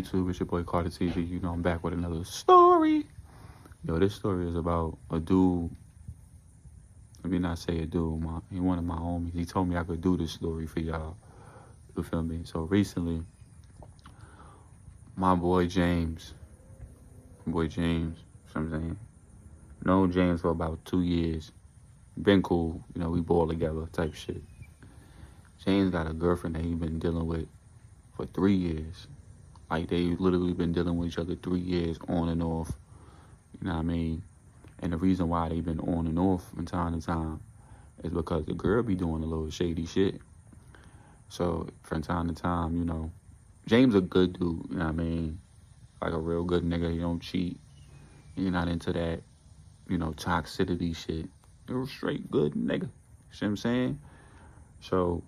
YouTube? It's your boy Carter TV. You know, I'm back with another story. Yo, this story is about a dude. Let me not say a dude. He one of my homies. He told me I could do this story for y'all. You feel me? So recently, my boy James, you know what I'm saying? Known James for about 2 years. Been cool. You know, we ball together type shit. James got a girlfriend that he been dealing with for 3 years. Like, they literally been dealing with each other 3 years on and off. You know what I mean? And the reason why they been on and off from time to time is because the girl be doing a little shady shit. So from time to time, you know, James a good dude, you know what I mean? Like a real good nigga. He don't cheat. He's not into that, you know, toxicity shit. You're a straight good nigga. See what I'm saying? So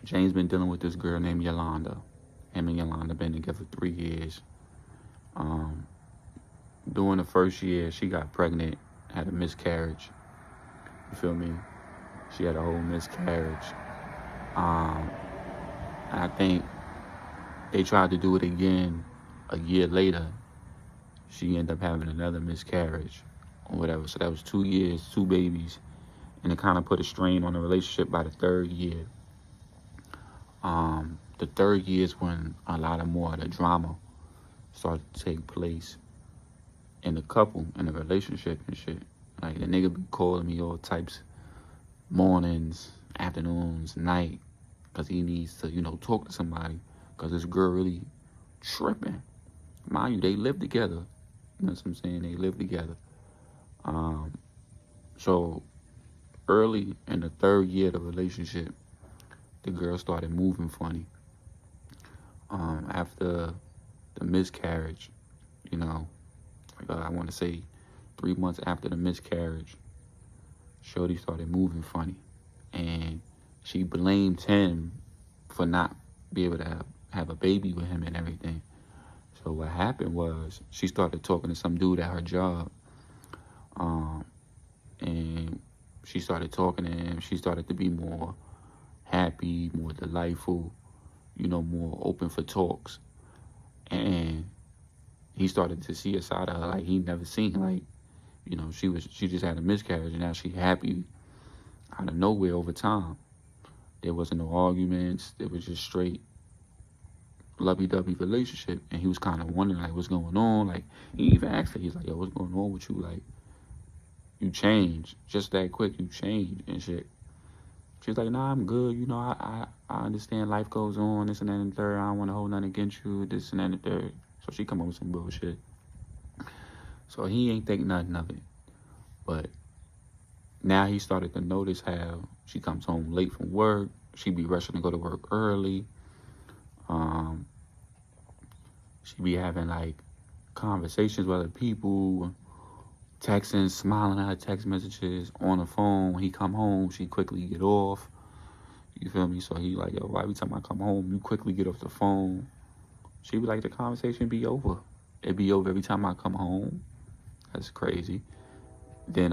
James been dealing with this girl named Yolanda. Him and Yolanda been together 3 years. During the first year, she got pregnant, had a miscarriage. You feel me? She had a whole miscarriage. And I think they tried to do it again a year later. She ended up having another miscarriage or whatever. So that was 2 years, 2 babies. And it kind of put a strain on the relationship by the third year. The third year is when a lot of more of the drama started to take place in the couple, in the relationship and shit. Like, the nigga be calling me all types, mornings, afternoons, night, because he needs to, you know, talk to somebody, because this girl really tripping. Mind you, they live together. You know what I'm saying? They live together. So early in the third year of the relationship, the girl started moving funny. After the miscarriage, you know, I want to say 3 months after the miscarriage, Shorty started moving funny. And she blamed him for not being able to have a baby with him and everything. So what happened was she started talking to some dude at her job. And she started talking to him. She started to be more happy, more delightful, you know, more open for talks. And he started to see a side of her like he never seen. Like, you know, she just had a miscarriage, and now she happy out of nowhere over time. There wasn't no arguments. It was just straight lovey-dovey relationship. And he was kind of wondering, like, what's going on? Like, he even asked her, he's like, yo, what's going on with you? Like, you changed just that quick. You changed and shit. She's like, nah, I'm good. You know, I understand life goes on, this and that and the third. I don't want to hold nothing against you, this and that and the third. So she come up with some bullshit. So he ain't think nothing of it. But now he started to notice how she comes home late from work. She be rushing to go to work early. She be having, like, conversations with other people, texting, smiling at her text messages on the phone. When he come home, she quickly get off. You feel me? So he like, yo, why every time I come home, you quickly get off the phone? She be like, the conversation be over. It be over every time I come home. That's crazy. Then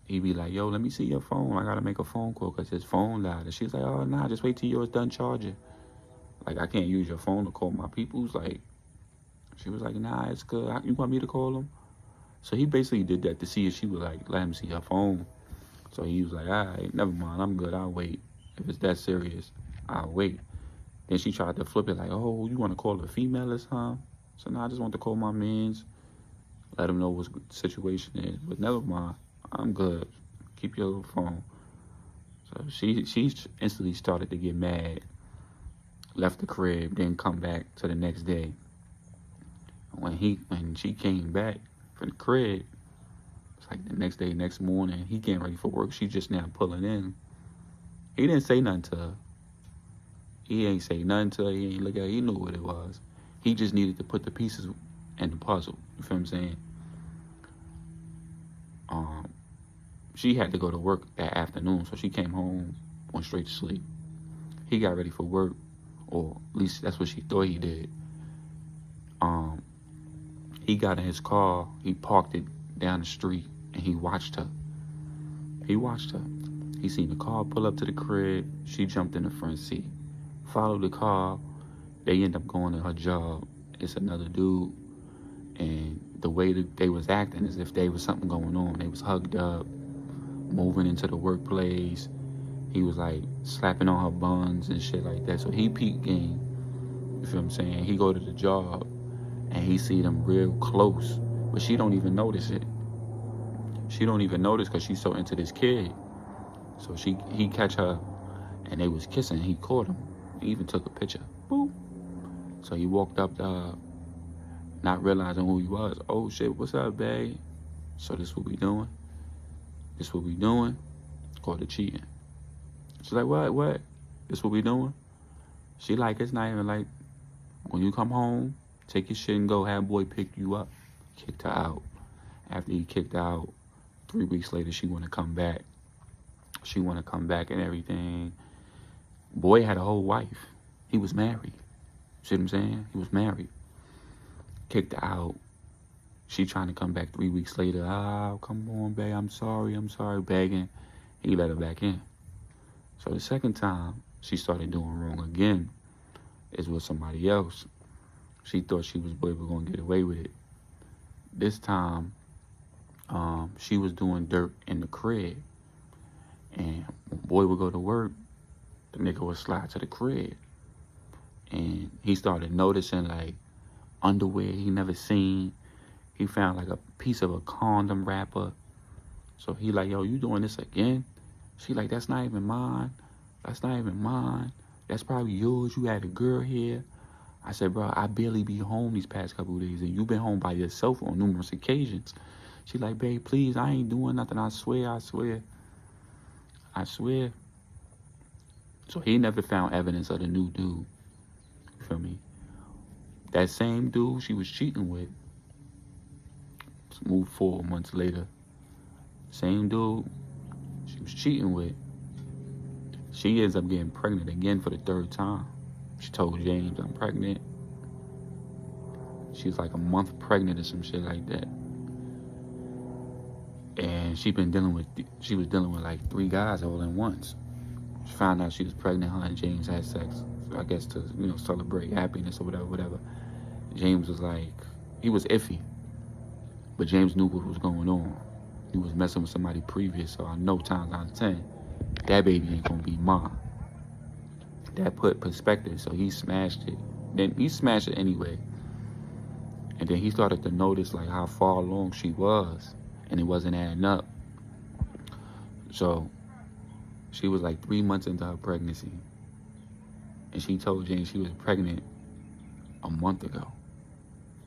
he be like, yo, let me see your phone. I gotta make a phone call because his phone died. And she's like, oh, nah, just wait till yours done charging. Like, I can't use your phone to call my peoples. Like, she was like, nah, it's good. You want me to call them? So he basically did that to see if she would, like, let him see her phone. So he was like, all right, never mind. I'm good. I'll wait. If it's that serious, I'll wait. Then she tried to flip it like, oh, you want to call a female this time? So now I just want to call my mans, let them know what the situation is. But never mind. I'm good. Keep your little phone. So she instantly started to get mad, left the crib, then come back to the next day. When she came back from the crib, it's like the next day, next morning, he getting ready for work. She just now pulling in. He didn't say nothing to her. He ain't say nothing to her. He ain't look at her. He knew what it was. He just needed to put the pieces in the puzzle. You feel what I'm saying? She had to go to work that afternoon, so she came home, went straight to sleep. He got ready for work, or at least that's what she thought he did. He got in his car, he parked it down the street, and he watched her. He seen the car pull up to the crib. She jumped in the front seat, followed the car, They end up going to her job. It's another dude. And the way that they was acting as if there was something going on. They was hugged up, moving into the workplace. He was like slapping on her buns and shit like that. So he peeped game. You feel what I'm saying? He go to the job and he see them real close. But she don't even notice it. She don't even notice because she's so into this kid. So he catch her and they was kissing. He caught him. He even took a picture. Boop. So he walked up to her, not realizing who he was. Oh shit, what's up, babe? So this what we doing? This what we doing? Called it cheating. She's like, what? This what we doing? She like, it's not even like, when you come home, take your shit and go, have boy pick you up. Kicked her out. After he kicked her out, 3 weeks later, she want to come back. She want to come back and everything. Boy had a whole wife. He was married. See what I'm saying? He was married. Kicked her out. She trying to come back 3 weeks later. Come on, babe. I'm sorry, begging. He let her back in. So the second time she started doing wrong again is with somebody else. She thought she was going to get away with it. This time, she was doing dirt in the crib. And when boy would go to work, the nigga would slide to the crib. And he started noticing, like, underwear he never seen. He found, like, a piece of a condom wrapper. So he like, yo, you doing this again? She like, that's not even mine. That's not even mine. That's probably yours. You had a girl here. I said, bro, I barely be home these past couple of days, and you been home by yourself on numerous occasions. She like, babe, please, I ain't doing nothing. I swear. So he never found evidence of the new dude. You feel me? That same dude she was cheating with, moved 4 months later. Same dude she was cheating with, she ends up getting pregnant again for the 3rd time. She told James, I'm pregnant. She was like a month pregnant or some shit like that. And she was dealing with like 3 guys all at once. She found out she was pregnant, her and James had sex. So I guess to, celebrate happiness or whatever. James was like, he was iffy. But James knew what was going on. He was messing with somebody previous, so I know times out of 10, that baby ain't gonna be mine. That put perspective, so he smashed it. Then he smashed it anyway. And then he started to notice like how far along she was, and it wasn't adding up. So she was like 3 months into her pregnancy, and she told James she was pregnant a month ago.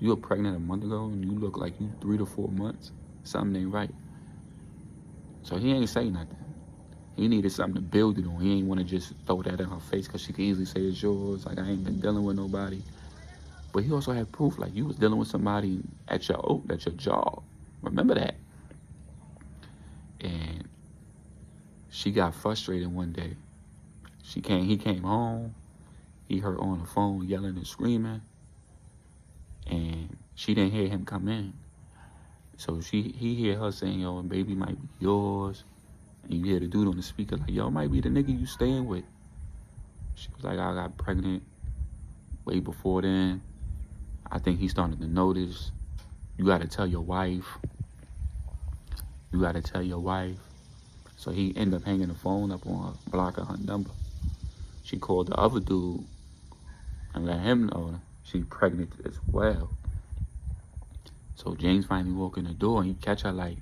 You were pregnant a month ago, and you look like you 3 to 4 months. Something ain't right. So he ain't say nothing. He needed something to build it on. He ain't want to just throw that in her face because she could easily say it's yours. Like, I ain't been dealing with nobody. But he also had proof. Like, you was dealing with somebody at your job. Remember that. And she got frustrated one day. He came home. He heard her on the phone yelling and screaming. And she didn't hear him come in. So he hear her saying, yo, baby might be yours. And you hear the dude on the speaker like, yo, it might be the nigga you staying with. She was like, I got pregnant way before then. I think he started to notice. You got to tell your wife. So he ended up hanging the phone up on her, blocking her number. She called the other dude and let him know she's pregnant as well. So James finally walk in the door and he catch her like,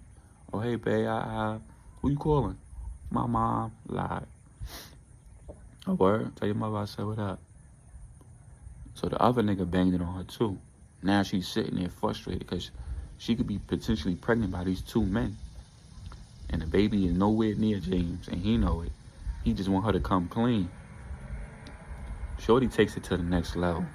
oh, hey, babe, who you calling? My mom lied. Oh, word? Tell your mother I said what up. So the other nigga banged it on her too. Now she's sitting there frustrated because she could be potentially pregnant by these 2 men. And the baby is nowhere near James, and he know it. He just want her to come clean. Shorty takes it to the next level.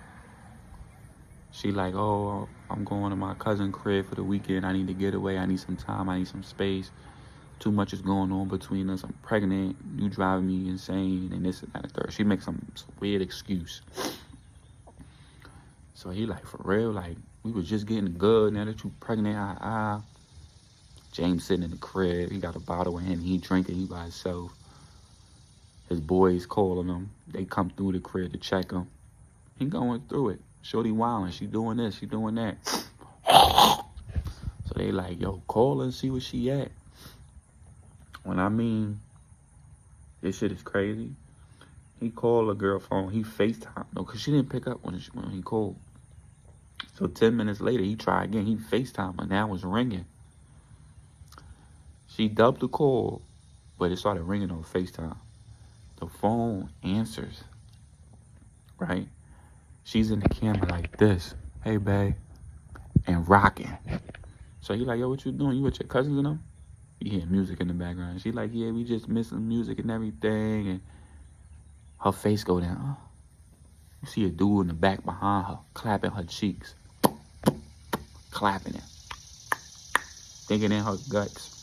She like, oh, I'm going to my cousin's crib for the weekend. I need to get away. I need some time. I need some space. Too much is going on between us. I'm pregnant. You driving me insane, and this and that and third. She makes some weird excuse. So he like, for real? Like, we was just getting good. Now that you pregnant, James sitting in the crib. He got a bottle with him. He drinking. He by himself. His boys calling him. They come through the crib to check him. He going through it. Shorty wilding. She doing this. She doing that. So they like, yo, call her and see where she at. When I mean, this shit is crazy. He called a girl phone. He FaceTime. No, because she didn't pick up when he called. So 10 minutes later, he tried again. He FaceTime her. Now it's ringing. She dubbed the call, but it started ringing on FaceTime. The phone answers, right? She's in the camera like this. Hey, babe. And rocking. So he like, yo, what you doing? You with your cousins and them? You hear music in the background. She like, yeah, we just missing music and everything. And her face go down. Oh. You see a dude in the back behind her, clapping her cheeks. Clapping it. Thinking in her guts.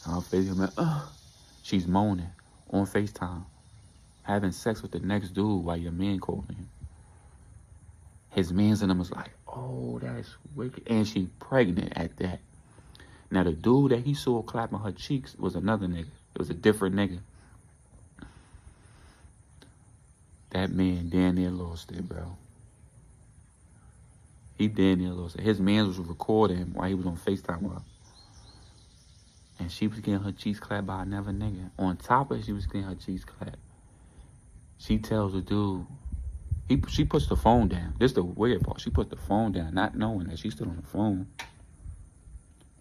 Her face, she's moaning on FaceTime. Having sex with the next dude while your man calling him. His man's in him was like, oh, that's wicked. And she pregnant at that. Now, the dude that he saw clapping her cheeks was another nigga. It was a different nigga. That man damn near lost it, bro. He damn near lost it. His man was recording him while he was on FaceTime with her. And she was getting her cheeks clapped by another nigga. On top of it, she was getting her cheeks clapped. She tells the dude, she puts the phone down. This is the weird part. She puts the phone down, not knowing that she's still on the phone.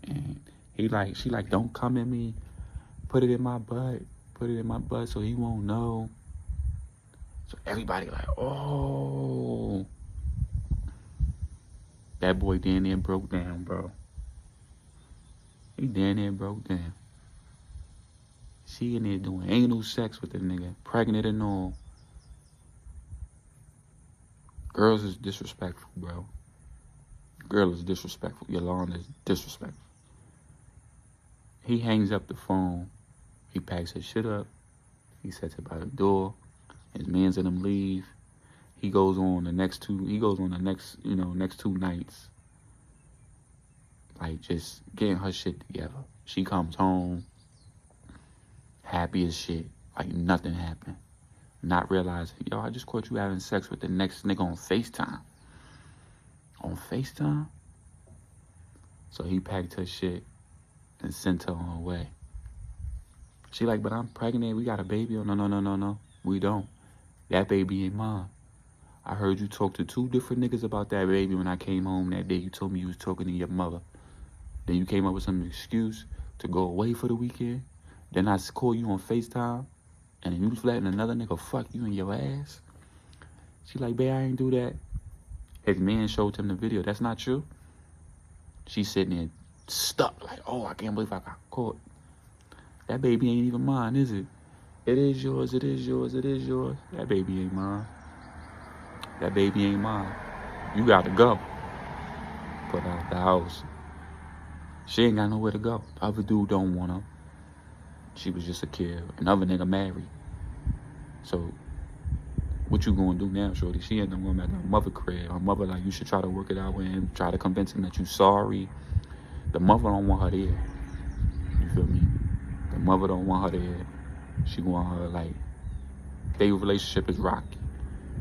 And she like, don't come at me. Put it in my butt. Put it in my butt so he won't know. So everybody like, oh. That boy damn near broke down, bro. He damn near broke down. She in there doing anal sex with the nigga, pregnant and all. Girls is disrespectful, bro. Girl is disrespectful. Yolanda is disrespectful. He hangs up the phone. He packs his shit up. He sets it by the door. His mans and them leave. He goes on the next two nights. Like, just getting her shit together. She comes home, happy as shit, like nothing happened. Not realizing, yo, I just caught you having sex with the next nigga on FaceTime. On FaceTime? So he packed her shit and sent her on her way. She like, but I'm pregnant, we got a baby. Oh, no, we don't. That baby ain't mine. I heard you talk to 2 different niggas about that baby when I came home that day. You told me you was talking to your mother. Then you came up with some excuse to go away for the weekend. Then I call you on FaceTime. And then you was letting another nigga fuck you in your ass. She like, babe, I ain't do that. His man showed him the video. That's not true. She's sitting there stuck like, oh, I can't believe I got caught. That baby ain't even mine, is it? It is yours, it is yours, it is yours. That baby ain't mine. That baby ain't mine. You gotta go. Put her out the house. She ain't got nowhere to go. The other dude don't want her. She was just a kid. Another nigga married. So, what you gonna do now, shorty? She ended up going back to her mother crib. Her mother like, you should try to work it out with him. Try to convince him that you sorry. The mother don't want her there. You feel me? The mother don't want her there. She want her, like, their relationship is rocky.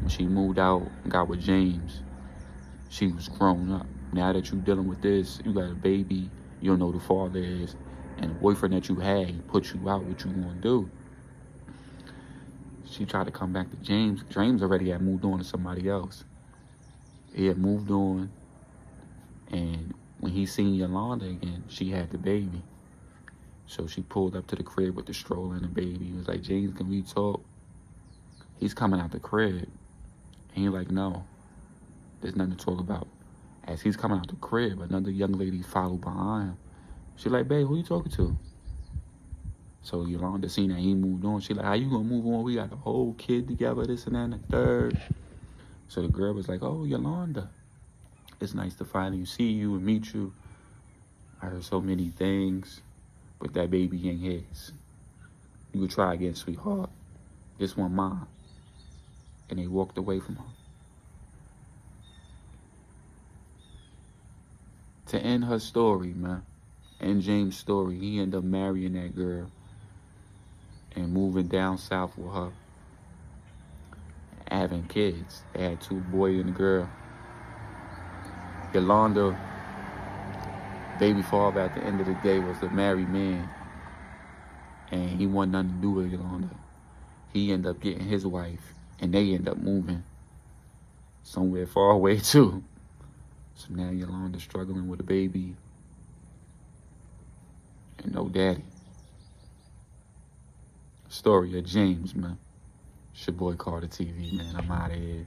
When she moved out and got with James, she was grown up. Now that you dealing with this, you got a baby, you don't know who the father is, and the boyfriend that you had, he put you out, what you gonna do? She tried to come back to James. James already had moved on to somebody else. He had moved on, and when he seen Yolanda again, she had the baby. So she pulled up to the crib with the stroller and the baby. He was like, James, can we talk? He's coming out the crib. And he like, no, there's nothing to talk about. As he's coming out the crib, another young lady followed behind him. She like, babe, who you talking to? So Yolanda seen that he moved on. She like, how you gonna move on? We got a whole kid together, this and that and the third. So the girl was like, oh, Yolanda, it's nice to finally see you and meet you. I heard so many things, but that baby ain't his. You could try again, sweetheart. This one mine. And they walked away from her. To end her story, man, end James' story, he ended up marrying that girl and moving down south with her. having kids. They had 2 boys and a girl. Yolanda, baby father at the end of the day was a married man, and he wanted nothing to do with Yolanda. He ended up getting his wife, and they ended up moving somewhere far away too. So now Yolanda's struggling with a baby and no daddy. Story of James, man. It's your boy Carter TV, man. I'm out of here.